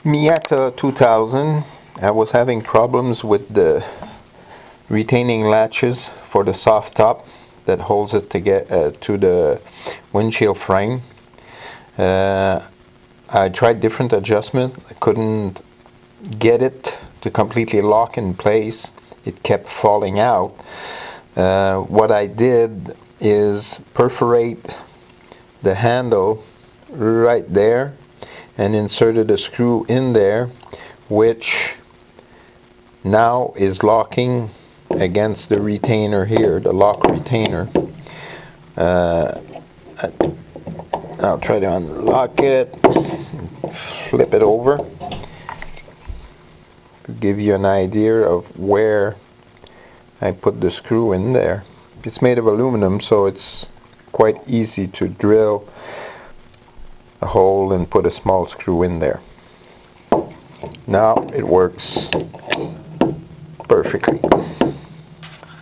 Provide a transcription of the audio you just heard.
Miata 2000. I was having problems with the retaining latches for the soft top that holds it to the windshield frame. I tried different adjustments. I couldn't get it to completely lock in place. It kept falling out. What I did is perforate the handle right there and inserted a screw in there, which now is locking against the retainer here, the lock retainer. I'll try to unlock it, flip it over to give you an idea of where I put the screw in there. It's made of aluminum, so it's quite easy to drill a hole and put a small screw in there. Now it works perfectly.